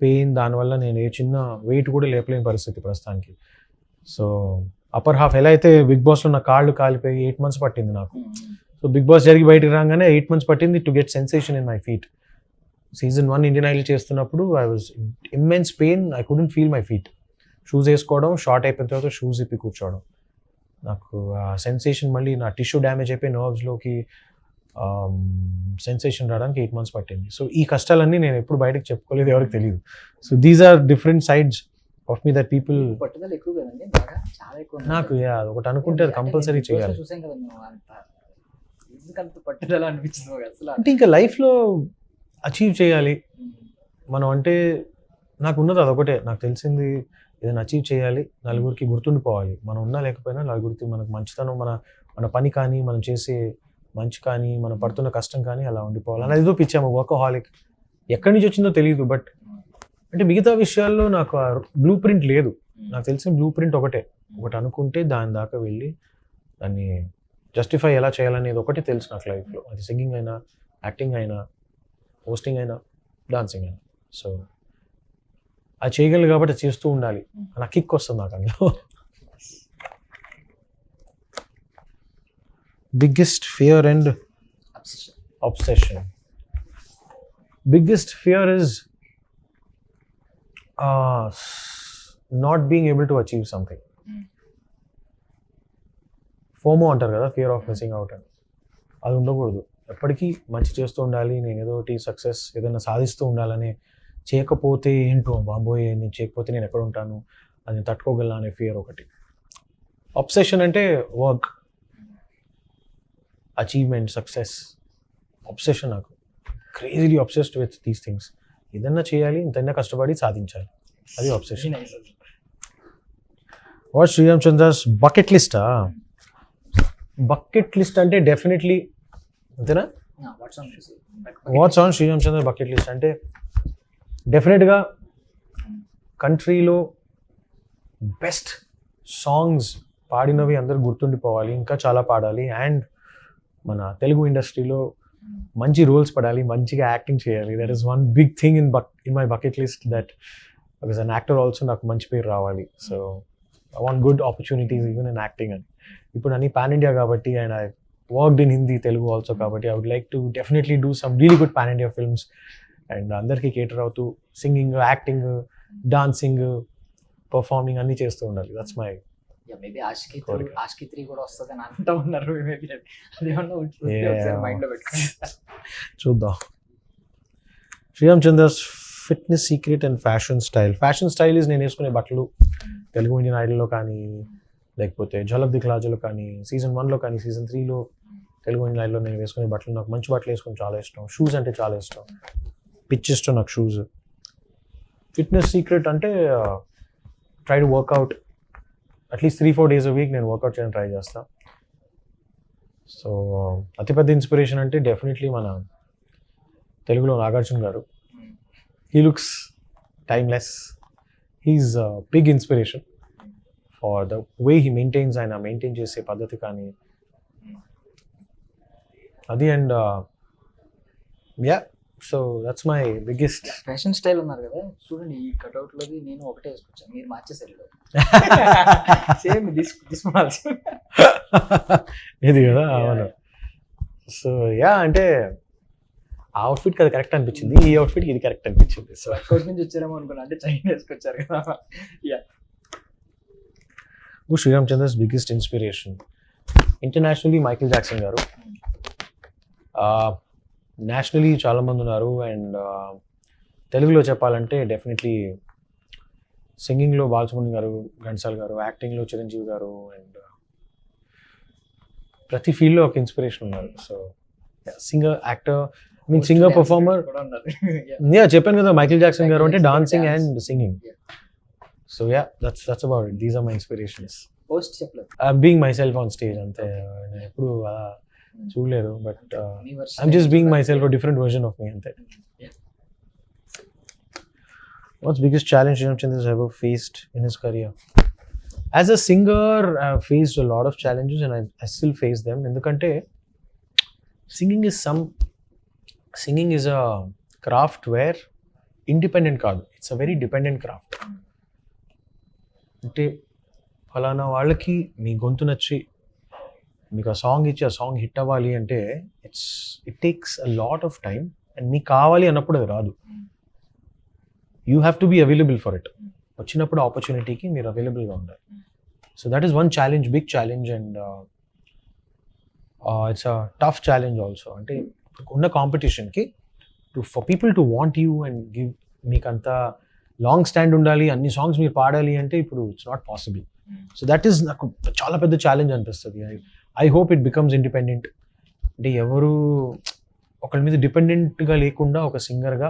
pain. దానివల్ల నేను ఏ చిన్న వెయిట్ కూడా లేపలేని పరిస్థితి ప్రస్తుతానికి. సో అప్పర్ హాఫ్ ఎలా అయితే బిగ్ బాస్లో నా కాళ్ళు కాలిపోయి 8 months పట్టింది నాకు. సో బిగ్ బాస్ జరిగి బయటకు రాగానే 8 months పట్టింది to get sensation in my feet. Season 1 Indian Idol చేస్తున్నప్పుడు I was immense pain, I couldn't feel my feet. Shoes వేసుకోవడం, షార్ట్ అయిపోయిన తర్వాత షూస్ ఇప్పి కూర్చోవడం, నాకు ఆ సెన్సేషన్ మళ్ళీ నా టిష్యూ డ్యామేజ్ అయిపోయి నర్వ్స్లోకి సెన్సేషన్ రావడానికి 8 months పట్టింది. సో ఈ కష్టాలన్నీ నేను ఎప్పుడు బయటకు చెప్పుకోలేదు, ఎవరికి తెలియదు. So these are different sides of me that people పట్టుదల ఎక్కువ కదండి, బాగా చాలా ఎక్కువ ఉంది. నాకు ఒకటి అనుకుంటే అది అంటే కంపల్సరీ నేను Big Boss లో చేయాలి. చూసాం కదా మేము, అంత ఎందుకంత పట్టుదల అనిపించింది మాకు అసలు. అంటే ఇంకా లైఫ్లో అచీవ్ చేయాలి మనం అంటే, నాకు ఉన్నది అదొకటే. నాకు తెలిసింది ఏదైనా అచీవ్ చేయాలి, నలుగురికి గుర్తుండిపోవాలి. మనం ఉన్నా లేకపోయినా నలుగురికి మనకు మంచితనం, మన మన పని కానీ, మనం చేసే మంచి కానీ, మనం పడుతున్న కష్టం కానీ అలా ఉండిపోవాలి. అలా ఏదో పిచ్చాము వర్కహాలిక్, ఎక్కడి నుంచి వచ్చిందో తెలియదు. బట్ అంటే మిగతా విషయాల్లో నాకు బ్లూ ప్రింట్ లేదు. నాకు తెలిసిన బ్లూ ప్రింట్ ఒకటే, ఒకటి అనుకుంటే దాని దాకా వెళ్ళి దాన్ని జస్టిఫై ఎలా చేయాలనేది ఒకటి తెలుసు నాకు లైఫ్లో. అది సింగింగ్ అయినా, యాక్టింగ్ అయినా, హోస్టింగ్ అయినా, డాన్సింగ్ అయినా. సో అది చేయగలను కాబట్టి అది చేస్తూ ఉండాలి. నాకు కిక్ వస్తుంది నాకు అందులో. Biggest fear and obsession. obsession. Biggest fear is not being able to achieve something. FOMO అంటారు కదా, ఫియర్ ఆఫ్ మిస్సింగ్ అవుట్ అని. అది ఉండకూడదు. ఎప్పటికీ మంచి చేస్తూ ఉండాలి. నేను ఏదో ఒకటి సక్సెస్ ఏదైనా సాధిస్తూ ఉండాలని, చేయకపోతే ఏంటో బాబోయ్ నేను చేయకపోతే నేను ఎక్కడ ఉంటాను, అది తట్టుకోగలను అనే ఫియర్ ఒకటి. అబ్సెషన్ అంటే వర్క్, అచీవ్మెంట్, సక్సెస్. అబ్సెషన్ నాకు crazily obsessed with these things. ఏదన్నా చేయాలి, ఇంతైనా కష్టపడి సాధించాలి, అది obsession. What Sreeram Chandra's bucket లిస్టా? బకెట్ లిస్ట్ అంటే డెఫినెట్లీ అంతేనా? What's on Sreeram Chandra bucket list అంటే డెఫినెట్గా కంట్రీలో బెస్ట్ సాంగ్స్ పాడినవి అందరూ గుర్తుండిపోవాలి, ఇంకా చాలా పాడాలి. అండ్ మన తెలుగు ఇండస్ట్రీలో మంచి రోల్స్ పడాలి, మంచిగా యాక్టింగ్ చేయాలి. That is one big thing in my bucket list, that as an actor also నాకు మంచి పేరు రావాలి. So I want good opportunities even in acting. అని ఇప్పుడు అన్ని పాన్ ఇండియా కాబట్టి, and I worked in Hindi, Telugu also కాబట్టి, I would like to definitely do some really good pan India films. And అందరికీ కేటర్ అవుతూ సింగింగ్, యాక్టింగ్, డాన్సింగ్, పర్ఫార్మింగ్ అన్నీ చేస్తూ ఉండాలి. దట్స్ మై మేబీ ఆషికి 3 కూడా వస్తుంది అని అంటూ ఉన్నారు. మేబీ అదేమన్నా మైండ్ లో పెట్టుకోండి, చూద్దాం. Sreeram Chandra's fitness secret and fashion style. Fashion style is నేను వేసుకునే బట్టలు. తెలుగు ఇండియన్ ఐడల్లో కానీ, లేకపోతే ఝలక్ దిఖ్లాజలో కానీ, సీజన్ 1లో కానీ, సీజన్ 3లో తెలుగు ఇండియన్ ఐడల్లో నేను వేసుకునే బట్టలు. నాకు మంచి బట్టలు వేసుకొని చాలా ఇష్టం. షూస్ అంటే చాలా ఇష్టం, పిచ్చి ఇష్టం నాకు షూస్. ఫిట్నెస్ సీక్రెట్ అంటే try to workout at least 3-4 days a week నేను వర్కౌట్ చేయడానికి ట్రై చేస్తాను. సో అతిపెద్ద ఇన్స్పిరేషన్ అంటే డెఫినెట్లీ మన తెలుగులో నాగార్జున గారు. He looks timeless. He is big inspiration for the way he maintains, ఆయన మెయింటైన్ చేసే పద్ధతి కానీ అది. And yeah, so that's my biggest. Fashion style ఉన్నారు కదా, చూడండి ఈ కట్అవుట్ లోది నేను ఒకటే వేసుకొచ్చాను, మీరు మార్చేసారు. సేమ్ తీసుకోవాలి ఇది కదా, అవును. సో యా, అంటే ఆ అవుట్ఫిట్ అది కరెక్ట్ అనిపించింది, ఈ అవుట్ఫిట్ ఇది కరెక్ట్ అనిపించింది. సో వర్కౌట్ నుంచి వచ్చారేమో అనుకున్నా, అంటే చైన్ వేసుకొచ్చారు కదా. Yeah, Sreeram Chandra's biggest inspiration internationally Michael Jackson గారు. నేషనలీ చాలామంది ఉన్నారు. అండ్ తెలుగులో చెప్పాలంటే డెఫినెట్లీ సింగింగ్లో బాలసుబ్రహ్మణ్యం గారు, ఘంటసాల గారు, యాక్టింగ్లో చిరంజీవి గారు, అండ్ ప్రతి ఫీల్డ్లో ఒక ఇన్స్పిరేషన్ ఉన్నారు. So singer, actor, singer, performer. Yeah, చెప్పాను కదా మైకేల్ జాక్సన్ గారు అంటే dancing and singing. So yeah, that's about it. These are my inspirations. Post చెప్పలేదు, being myself on stage అంతే. నేను ఎప్పుడు చూడలేదు, but I'm just being myself, different version of me అంతే. What's biggest challenge Sriram Chandra has ever faced in his career? As a singer, I've faced a lot of challenges and I still face them. ఎందుకంటే singing is a craft where independent కాదు, it's a very dependent craft. అంటే ఫలానా వాళ్ళకి మీ గొంతు నచ్చి మీకు ఆ song ఇచ్చి ఆ సాంగ్ హిట్ అవ్వాలి అంటే it takes a lot of time. And మీకు కావాలి అన్నప్పుడు అది రాదు. You have to be available for it. వచ్చినప్పుడు ఆపర్చునిటీకి మీరు అవైలబుల్గా ఉండాలి. So that is one challenge, big challenge. And it's a tough challenge also. అంటే ఉన్న కాంపిటీషన్కి for people to want you and give, మీకంతా లాంగ్ స్టాండ్ ఉండాలి, అన్ని సాంగ్స్ మీరు పాడాలి అంటే ఇప్పుడు it's not possible. So that is నాకు చాలా పెద్ద ఛాలెంజ్ అనిపిస్తుంది. I hope it becomes independent. అంటే ఎవరు ఒకరి మీద డిపెండెంట్గా లేకుండా ఒక సింగర్గా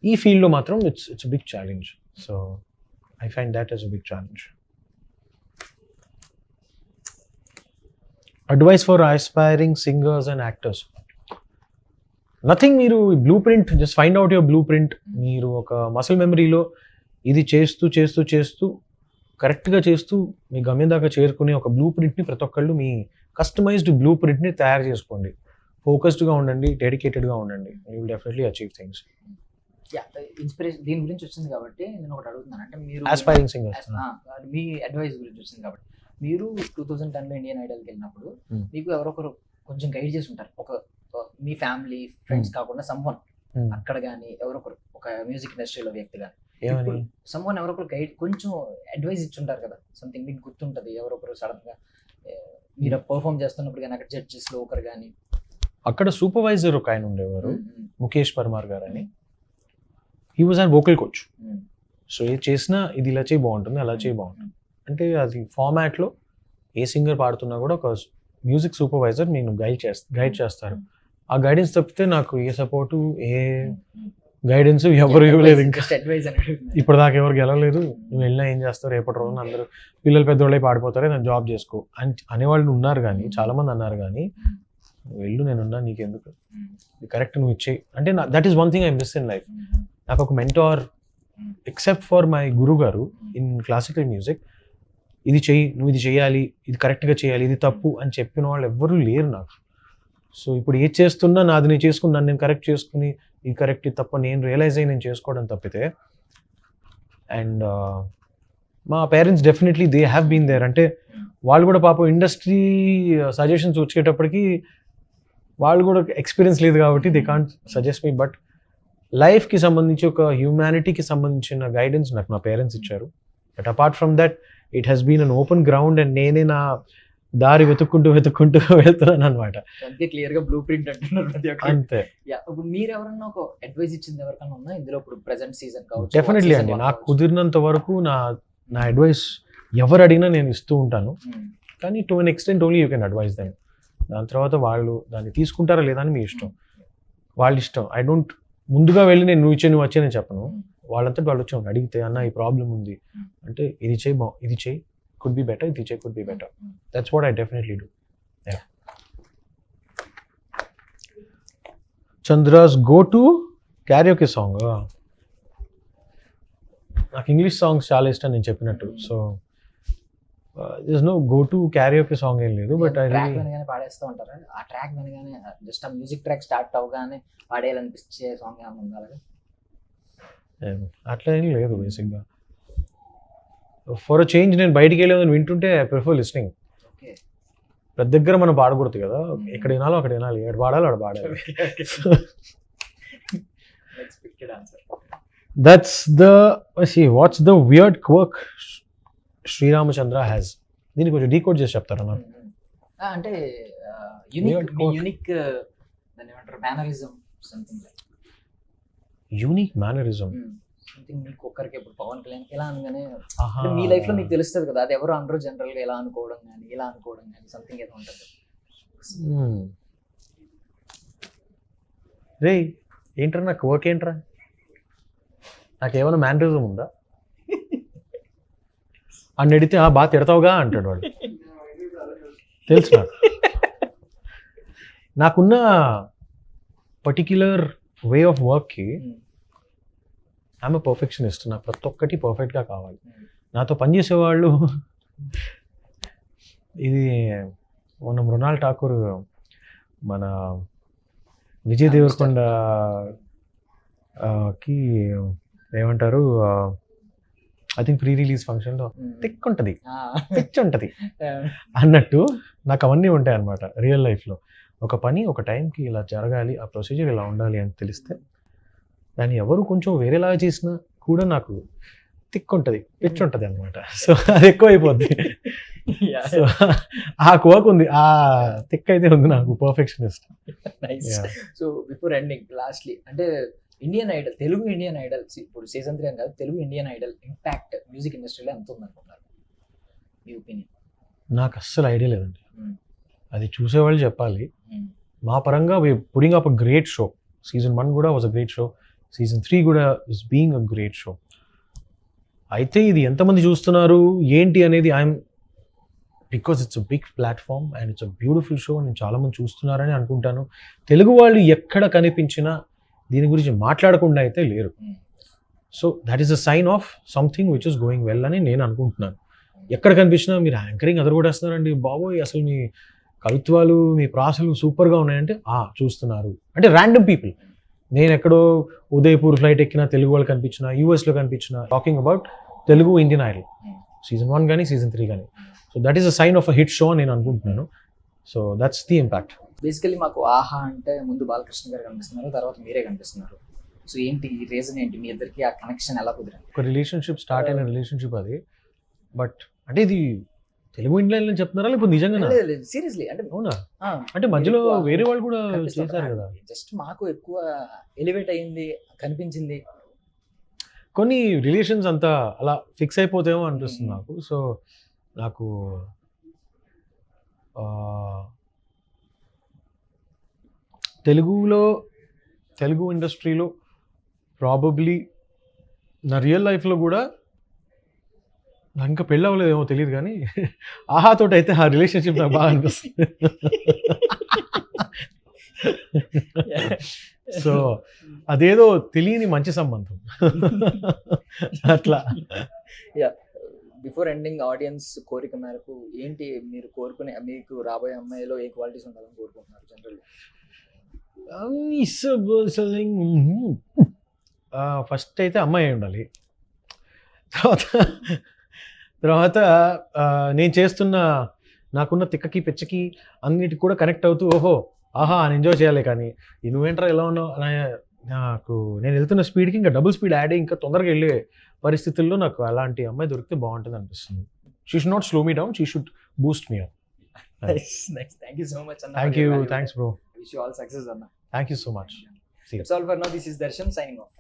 ఈ ఫీల్డ్లో మాత్రం it's big challenge. So I find that as a big challenge. Advice for aspiring singers and actors. Nothing, మీరు blueprint, just find out your blueprint. మీరు ఒక మసిల్ మెమరీలో ఇది చేస్తూ చేస్తూ చేస్తూ కరెక్ట్గా చేస్తూ మీ గమ్యం దాకా చేరుకునే ఒక బ్లూ ప్రింట్ని ప్రతి ఒక్కళ్ళు మీ కస్టమైజ్డ్ బ్లూ ప్రింట్ని తయారు చేసుకోండి. ఫోకస్డ్గా ఉండండి, డెడికేటెడ్గా ఉండండి. You will definitely achieve things. Inspiration దీని గురించి వచ్చింది కాబట్టి నేను ఒకటి అడుగుతున్నాను. అంటే మీరు ఆస్పైరింగ్ సింగర్స్, మీ అడ్వైస్ గురించి వచ్చింది కాబట్టి, మీరు 2010లో ఇండియన్ ఐడల్కి వెళ్ళినప్పుడు మీకు ఎవరొకరు కొంచెం గైడ్ చేసి ఉంటారు. మీ ఫ్యామిలీ ఫ్రెండ్స్ కాకుండా సమ్వన్ అక్కడ కానీ ఎవరొకరు ఒక మ్యూజిక్ ఇండస్ట్రీలో వ్యక్తి కానీ సమ్వన్ ఎవరొకరు గైడ్ కొంచెం అడ్వైస్ ఇచ్చుంటారు కదా. సంథింగ్ మీకు గుర్తుంటుంది ఎవరొకరు సడన్ గా మీరు పర్ఫామ్ చేస్తున్నప్పుడు కానీ అక్కడ జడ్జెస్ లో ఒకరు కానీ. అక్కడ సూపర్వైజర్ ఒక ఆయన ఉండేవారు, ముఖేష్ పర్మార్ గారు అని. He was and vocal coach. So ఏది చేసినా ఇది ఇలా చేయి బాగుంటుంది, అలా చేయి బాగుంటుంది అంటే అది ఫార్మాట్లో ఏ సింగర్ పాడుతున్నా కూడా ఒక మ్యూజిక్ సూపర్వైజర్ నేను గైడ్ చేస్తారు. ఆ గైడెన్స్ తప్పితే నాకు ఏ సపోర్టు ఏ గైడెన్స్ ఎవరు ఇవ్వలేదు. ఇంకా ఇప్పుడు దాకా ఎవరు గెలవలేదు. నువ్వు వెళ్ళినా ఏం చేస్తావు, రేపటి రోజున అందరూ పిల్లలు పెద్దవాళ్ళే పాడిపోతారే, నేను జాబ్ చేసుకో అని అనేవాళ్ళు ఉన్నారు. కానీ చాలా మంది అన్నారు కానీ వెళ్ళు, నేనున్నా, నీకెందుకు, కరెక్ట్ నువ్వు ఇచ్చేయి అంటే. That is one thing I miss in life. నాకు ఒక మెంటార్ ఎక్సెప్ట్ ఫర్ మై గురువు గారు ఇన్ క్లాసికల్ మ్యూజిక్, ఇది చెయ్యి, నువ్వు ఇది చేయాలి, ఇది కరెక్ట్గా చేయాలి, ఇది తప్పు అని చెప్పిన వాళ్ళు ఎవ్వరూ లేరు నాకు. సో ఇప్పుడు ఏది చేస్తున్నా నాది నేను చేసుకుని నన్ను నేను కరెక్ట్ చేసుకుని ఇది కరెక్ట్ ఇది తప్ప నేను రియలైజ్ అయ్యి నేను చేసుకోవడం తప్పితే. అండ్ మా parents definitely they have been there. అంటే వాళ్ళు కూడా పాపం ఇండస్ట్రీ సజెషన్స్ వచ్చేటప్పటికి వాళ్ళు కూడా ఎక్స్పీరియన్స్ లేదు కాబట్టి they can't suggest me. But లైఫ్కి సంబంధించి ఒక హ్యూమానిటీకి సంబంధించిన గైడెన్స్ నాకు నా పేరెంట్స్ ఇచ్చారు. But apart from that it has been an open ground and నేనే నా దారి వెతుక్కుంటూ వెళ్తున్నాను అనమాట. అంతే క్లియర్ గా బ్లూ ప్రింట్ అంటున్నారు అంతే. ఇప్పుడు మీరు ఎవరన్నా ఒక అడ్వైస్ ఇచ్చింది ఎవరికైనా ఉన్నా ఇందులో? ఇప్పుడు ప్రెజెంట్ సీజన్ కావచ్చు. డెఫినెట్లీ అండి, నాకు కుదిరినంత వరకు నా అడ్వైస్ ఎవరు అడిగినా నేను ఇస్తూ ఉంటాను. కానీ to an extent only you can advise them. దాని తర్వాత వాళ్ళు దాన్ని తీసుకుంటారా లేదా అని మీ ఇష్టం, వాళ్ళ ఇష్టం. ఐ డోంట్ ముందుగా వెళ్ళి నేను నువ్వు వచ్చే నేను చెప్పను. వాళ్ళంతా వాళ్ళు వచ్చి అడిగితే అన్న ఈ ప్రాబ్లం ఉంది అంటే ఇది చేయి, ఇది చేయి, could be better, ఇది చేయి, could be better. That's what I definitely do. Yeah. Chandra's go-to karaoke song. నాకు ఇంగ్లీష్ సాంగ్స్ చాలా ఇష్టం నేను చెప్పినట్టు. So there's no go-to karaoke song ఏం లేదు. బట్ ట్రాక్ వినగానే పాడేస్తూ ఉంటారు. ఆ ట్రాక్ వినగానే జస్ట్ ఆ మ్యూజిక్ ట్రాక్ స్టార్ట్ అవగానే పాడేయాలనిపించే సాంగ్ ఏమైనా ఉందా అలాగా? అట్లా ఏం లేదు. బేసిక్గా ఫర్ అ చేంజ్ నేను బయటికి వెళ్ళేదని వింటుంటే ఐ ప్రిఫర్ లిస్నింగ్. ప్రతి దగ్గర మనం పాడకూడదు కదా, ఎక్కడ వినాలో అక్కడ వినాలి, ఎక్కడ పాడాలో అక్కడ పాడాలి. That's the what's the weird quirk Sreeramachandra has. దీన్ని కొంచెం డీకోడ్ చేసి చెప్తారా నాకు? అంటే యూనిక్ దాన్ని ఏమంటారు, mannerism something like unique mannerism. Something మీకు ఒక్కరికి ఇప్పుడు పవన్ కళ్యాణ్ ఇలా అనగానే మీ లైఫ్ లో మీకు తెలుస్తుంది కదా, అది ఎవరు అనరు జనరల్ గా ఇలా అనుకోవడం కానీ ఇలా అనుకోవడం కానీ సంథింగ్ ఏదో ఉంటుంది. రే ఏంట్రా నాకు వర్క్ ఏంట్రా, నాకేమైనా మేనరిజం ఉందా అని అడిగితే బాగా తిడతావుగా అంటాడు వాడు. తెలుసు నాకున్న పర్టిక్యులర్ వే ఆఫ్ వర్క్కి ఐఎమ్ ఎ పర్ఫెక్షనిస్ట్. నాకు ప్రతి ఒక్కటి పర్ఫెక్ట్గా కావాలి. నాతో పనిచేసేవాళ్ళు ఇది మొన్న మృణాల్ ఠాకూర్ మన విజయ్ దేవరకొండకి ఏమంటారు ఐ థింక్ ప్రీ రిలీజ్ ఫంక్షన్లో థిక్ ఉంటుంది అన్నట్టు నాకు అవన్నీ ఉంటాయి అన్నమాట రియల్ లైఫ్లో. ఒక పని ఒక టైంకి ఇలా జరగాలి, ఆ ప్రొసీజర్ ఇలా ఉండాలి అని తెలిస్తే దాన్ని ఎవరు కొంచెం వేరేలాగా చేసినా కూడా నాకు థిక్ ఉంటుంది, పిచ్ ఉంటుంది అనమాట. సో అది ఎక్కువ అయిపోద్ది. సో ఆ కోక్ ఉంది, ఆ థిక్ అయితే ఉంది నాకు, perfectionist. So before ending lastly అంటే Indian Idol, Telugu Indian Idol ఇప్పుడు సీజన్ 3 అని కాదు, Telugu Indian Idol impact music ఇండస్ట్రీలో ఎంత ఉందనుకుంటున్నారు మీ ఒపీనియన్? నాకు అస్సలు ఐడియా లేదండి, అది చూసేవాళ్ళు చెప్పాలి. మా పరంగా we putting up a great show. Season 1 కూడా was a great show, season 3 కూడా is being a great show. అయితే ఇది ఎంతమంది చూస్తున్నారు ఏంటి అనేది I'm, because it's a big platform and it's a beautiful show, నేను చాలామంది చూస్తున్నారని అనుకుంటాను. తెలుగు వాళ్ళు ఎక్కడ కనిపించినా దీని గురించి మాట్లాడకుండా అయితే లేరు. So that is a sign of something which is going well అని నేను అనుకుంటున్నాను. ఎక్కడ కనిపించినా మీరు యాంకరింగ్ అదరగొట్టేస్తున్నారండి బాబోయ్, అసలు మీ కవిత్వాలు మీ ప్రాసలు సూపర్గా ఉన్నాయంటే చూస్తున్నారు అంటే ర్యాండమ్ పీపుల్. నేను ఎక్కడో ఉదయపూర్ ఫ్లైట్ ఎక్కినా తెలుగు వాళ్ళు కనిపించిన, యూఎస్లో కనిపించిన, talking about Telugu Indian Idol season 1 కానీ సీజన్ 3 కానీ. So that is a sign of a hit show అని నేను అనుకుంటున్నాను. So that's the impact. Basically మాకు ఆహా అంటే ముందు బాలకృష్ణ గారు కనిపిస్తున్నారు, తర్వాత మీరే కనిపిస్తున్నారు. సో ఏంటి రీజన్ ఏంటి, మీ ఇద్దరికి ఆ కనెక్షన్ ఎలా కుదిరింది? ఒక రిలేషన్షిప్ స్టార్ట్ అయిన రిలేషన్షిప్ అది. బట్ అంటే ఇది తెలుగు ఇండియన్ చెప్తున్నారా లేకపోతే నిజంగా? సీరియస్లీ అంటే అవునా? అంటే మధ్యలో వేరే వాళ్ళు కూడా చేశారు కదా. జస్ట్ మాకు ఎక్కువ ఎలివేట్ అయ్యింది కనిపించింది. కొన్ని రిలేషన్స్ అంతా అలా ఫిక్స్ అయిపోతేమో అనిపిస్తుంది నాకు. సో నాకు తెలుగు ఇండస్ట్రీలో ప్రాబబ్లీ నా రియల్ లైఫ్లో కూడా నాకు ఇంకా పెళ్ళి అవ్వలేదేమో తెలియదు కానీ ఆహాతో అయితే ఆ రిలేషన్షిప్ నాకు బాగా అనిపిస్తుంది. సో అదేదో తెలియని మంచి సంబంధం అట్లా. బిఫోర్ ఎండింగ్ ఆడియన్స్ కోరిక మేరకు ఏంటి మీరు కోరుకునే, మీకు రాబోయే అమ్మాయిలో ఏ క్వాలిటీస్ ఉండాలని కోరుకుంటున్నారు జనరల్? ఫస్ట్ అయితే అమ్మాయి అయి ఉండాలి. తర్వాత నేను చేస్తున్న నాకున్న తిక్కకి పిచ్చకి అన్నిటికి కూడా కనెక్ట్ అవుతూ ఆహా అని ఎంజాయ్ చేయాలి. కానీ నువ్వేంట్రా ఎలా ఉన్నావు నాకు నేను వెళ్తున్న స్పీడ్కి ఇంకా డబుల్ స్పీడ్ యాడ్ ఇంకా తొందరగా వెళ్ళే పరిస్థితుల్లో నాకు అలాంటి అమ్మాయి దొరికితే బాగుంటుంది అనిపిస్తుంది. She should not slow me down, she should Boost me up. Thank you so much. Thank you. Thanks, bro. Wish you all success, Anna. Thank you so much. See you. That's all for now. This is Darshan signing off.